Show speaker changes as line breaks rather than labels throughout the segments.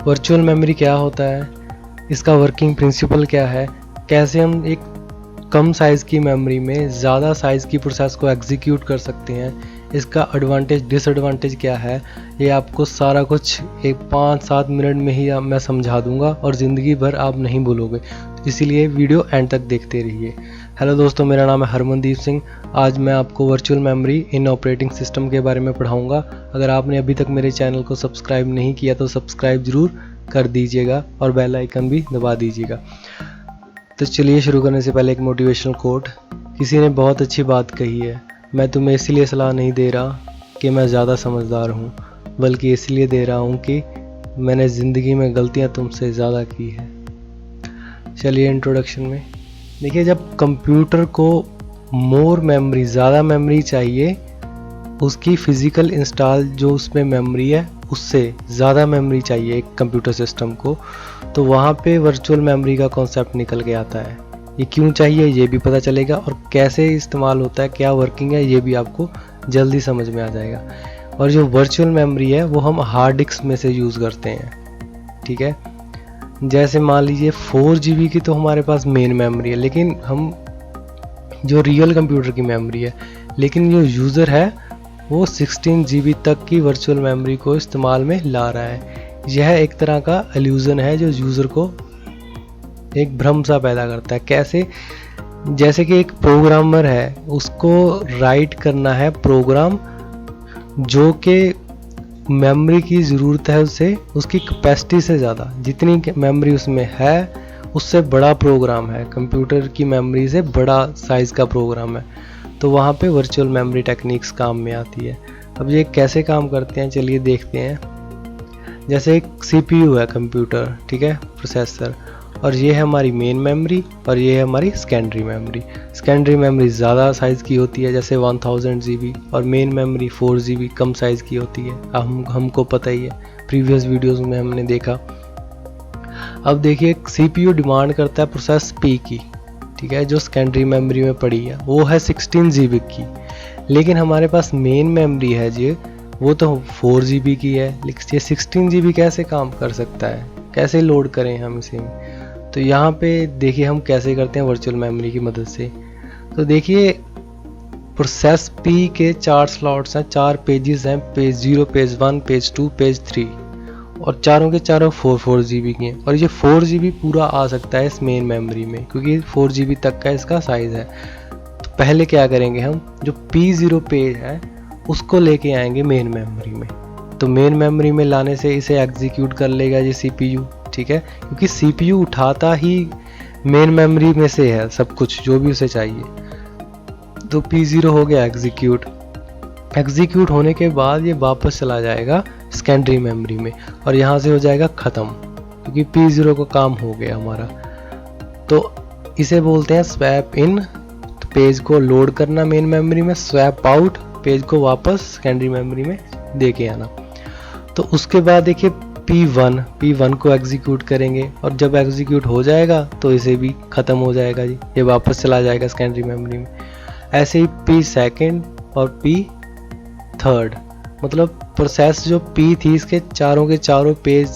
Virtual memory क्या होता है, इसका वर्किंग प्रिंसिपल क्या है, कैसे हम एक कम साइज़ की मेमोरी में ज़्यादा साइज़ की प्रोसेस को एग्जीक्यूट कर सकते हैं, इसका एडवांटेज डिसएडवांटेज क्या है, ये आपको सारा कुछ एक 5-7 मिनट में ही मैं समझा दूंगा और ज़िंदगी भर आप नहीं भूलोगे। इसीलिए वीडियो एंड तक देखते रहिए। हेलो दोस्तों, मेरा नाम है हरमनदीप सिंह। आज मैं आपको virtual memory in operating system के बारे में पढ़ाऊंगा। अगर आपने अभी तक मेरे चैनल को सब्सक्राइब नहीं किया तो सब्सक्राइब ज़रूर कर दीजिएगा और बेल आइकन भी दबा दीजिएगा। तो चलिए शुरू करने से पहले एक मोटिवेशनल कोट। किसी ने बहुत अच्छी बात कही है, मैं तुम्हें इसलिए सलाह नहीं दे रहा कि मैं ज़्यादा समझदार हूँ, बल्कि इसलिए दे रहा हूँ कि मैंने ज़िंदगी में गलतियाँ तुमसे ज़्यादा की है। चलिए इंट्रोडक्शन में देखिए, जब कंप्यूटर को मोर मेमोरी ज़्यादा मेमोरी चाहिए, उसकी फ़िज़िकल इंस्टॉल जो उसमें मेमोरी है उससे ज़्यादा मेमोरी चाहिए एक कंप्यूटर सिस्टम को, तो वहाँ पे वर्चुअल मेमोरी का कॉन्सेप्ट निकल के आता है। ये क्यों चाहिए ये भी पता चलेगा, और कैसे इस्तेमाल होता है, क्या वर्किंग है, ये भी आपको जल्दी समझ में आ जाएगा। और जो वर्चुअल मेमोरी है वो हम हार्ड डिस्क में से यूज़ करते हैं, ठीक है। जैसे मान लीजिए 4 GB की तो हमारे पास मेन मेमोरी है, लेकिन हम जो रियल कंप्यूटर की मेमोरी है, लेकिन जो यूज़र है वो 16 GB तक की वर्चुअल मेमोरी को इस्तेमाल में ला रहा है। यह एक तरह का इल्यूज़न है जो यूज़र को एक भ्रम सा पैदा करता है। कैसे? जैसे कि एक प्रोग्रामर है, उसको राइट करना है प्रोग्राम जो कि मेमोरी की ज़रूरत है उससे, उसकी कैपेसिटी से ज़्यादा, जितनी मेमोरी उसमें है उससे बड़ा प्रोग्राम है, कंप्यूटर की मेमोरी से बड़ा साइज़ का प्रोग्राम है, तो वहाँ पे वर्चुअल मेमोरी टेक्निक्स काम में आती है। अब ये कैसे काम करते हैं चलिए देखते हैं। जैसे एक CPU है कंप्यूटर, ठीक है, प्रोसेसर, और ये है हमारी मेन मेमोरी और ये है हमारी सेकेंडरी मेमोरी। सेकेंडरी मेमोरी ज़्यादा साइज़ की होती है, जैसे 1000 GB, और मेन मेमोरी 4 GB कम साइज़ की होती है। हमको पता ही है, प्रीवियस वीडियोस में हमने देखा। अब देखिए, CPU डिमांड करता है प्रोसेस P की, ठीक है, जो सेकेंडरी मेमोरी में पड़ी है, वो है 16 GB की, लेकिन हमारे पास मेन मेमोरी है जी, वो तो 4 GB की है, लेकिन ये 16 GB कैसे काम कर सकता है, कैसे लोड करें हम इसे। तो यहाँ पे देखिए हम कैसे करते हैं वर्चुअल मेमोरी की मदद से। तो देखिए, प्रोसेस P के 4 स्लॉट्स हैं, 4 पेजेस हैं, पेज 0, पेज 1, पेज 2, पेज 3, और चारों के चारों 4 GB की हैं, और ये 4 GB पूरा आ सकता है इस मेन मेमोरी में, क्योंकि 4 GB तक का इसका साइज़ है। तो पहले क्या करेंगे, हम जो P0 पेज है उसको लेके आएंगे मेन मेमोरी में। तो मेन मेमोरी में लाने से इसे एग्जीक्यूट कर लेगा ये CPU, ठीक है, क्योंकि CPU उठाता ही मेन मेमोरी में से है सब कुछ जो भी उसे चाहिए। तो P0 हो गया एग्जीक्यूट होने के बाद ये वापस चला जाएगा सेकेंडरी मेमोरी में, और यहाँ से हो जाएगा ख़त्म, क्योंकि P0 का काम हो गया हमारा। तो इसे बोलते हैं स्वैप इन, तो पेज को लोड करना मेन मेमोरी में, स्वैप आउट, पेज को वापस सेकेंडरी मेमोरी में दे के आना। तो उसके बाद देखिए P1 को एग्जीक्यूट करेंगे, और जब एग्जीक्यूट हो जाएगा तो इसे भी ख़त्म हो जाएगा जी, ये वापस चला जाएगा सेकेंडरी मेमोरी में। ऐसे ही P2 और P3, मतलब प्रोसेस जो P थी इसके चारों के चारों पेज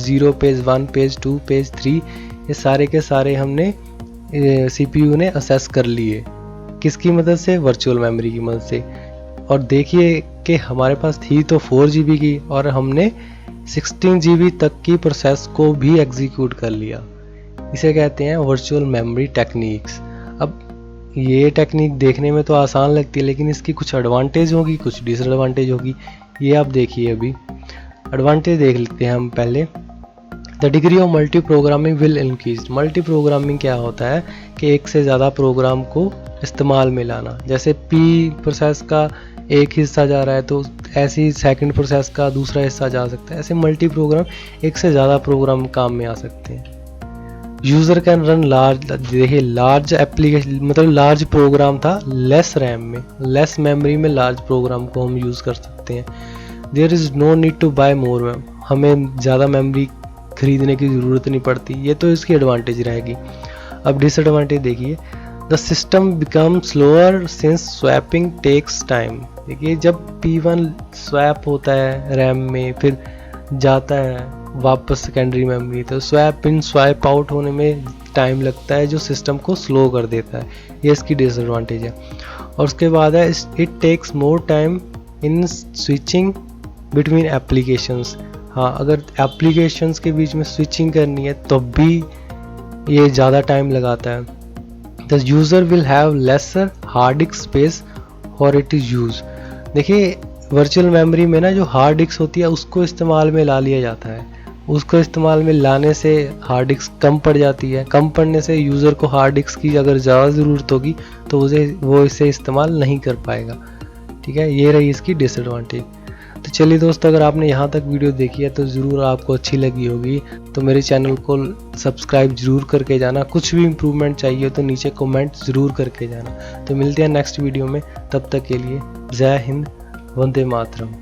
0, पेज 1, पेज 2, पेज 3, ये सारे के सारे हमने CPU ने असेस कर लिए। किसकी मदद से? वर्चुअल मेमोरी की मदद से। और देखिए कि हमारे पास थी तो 4 GB की, और हमने 16 GB तक की प्रोसेस को भी एग्जीक्यूट कर लिया। इसे कहते हैं वर्चुअल मेमोरी टेक्निक्स। अब ये टेक्निक देखने में तो आसान लगती है, लेकिन इसकी कुछ एडवांटेज होगी, कुछ डिसएडवांटेज होगी, ये आप देखिए। अभी एडवांटेज देख लेते हैं हम पहले। The degree of multi programming will increase. Multi programming क्या होता है कि एक से ज़्यादा प्रोग्राम को इस्तेमाल में लाना। जैसे P प्रोसेस का एक हिस्सा जा रहा है तो ऐसे ही सेकंड प्रोसेस का दूसरा हिस्सा जा सकता है। ऐसे मल्टी प्रोग्राम, एक से ज़्यादा प्रोग्राम काम में आ सकते हैं। यूज़र कैन रन लार्ज, देखिए लार्ज एप्लीकेशन, मतलब लार्ज प्रोग्राम था लेस रैम में, लेस मेमोरी में लार्ज प्रोग्राम को हम यूज़ कर सकते हैं। There is no need to buy more mem, हमें ज़्यादा मेमोरी खरीदने की ज़रूरत नहीं पड़ती। ये तो इसकी एडवांटेज रहेगी। अब डिसएडवांटेज देखिए, the system become slower since swapping takes time. देखिए जब P1 स्वैप होता है रैम में, फिर जाता है वापस सेकेंडरी मेमोरी। तो स्वैप इन स्वैप आउट होने में टाइम लगता है जो सिस्टम को स्लो कर देता है, ये इसकी डिसएडवांटेज है। और उसके बाद है it takes more time in switching between applications. हाँ, अगर एप्लीकेशंस के बीच में स्विचिंग करनी है तो भी ये ज़्यादा टाइम लगाता है। The user will have laser hard disk space for it is use. देखिए वर्चुअल मेमोरी में ना जो हार्ड डिस्क होती है उसको इस्तेमाल में ला लिया जाता है, उसको इस्तेमाल में लाने से हार्ड डिस्क कम पड़ जाती है, कम पड़ने से यूज़र को हार्ड डिस्क की अगर ज़्यादा ज़रूरत होगी तो वो इसे इस्तेमाल नहीं कर पाएगा। ठीक है, ये रही इसकी डिसएडवांटेज। तो चलिए दोस्तों, अगर आपने यहाँ तक वीडियो देखी है तो ज़रूर आपको अच्छी लगी होगी, तो मेरे चैनल को सब्सक्राइब ज़रूर करके जाना। कुछ भी इम्प्रूवमेंट चाहिए तो नीचे कमेंट ज़रूर करके जाना। तो मिलते हैं नेक्स्ट वीडियो में, तब तक के लिए जय हिंद, वंदे मातरम।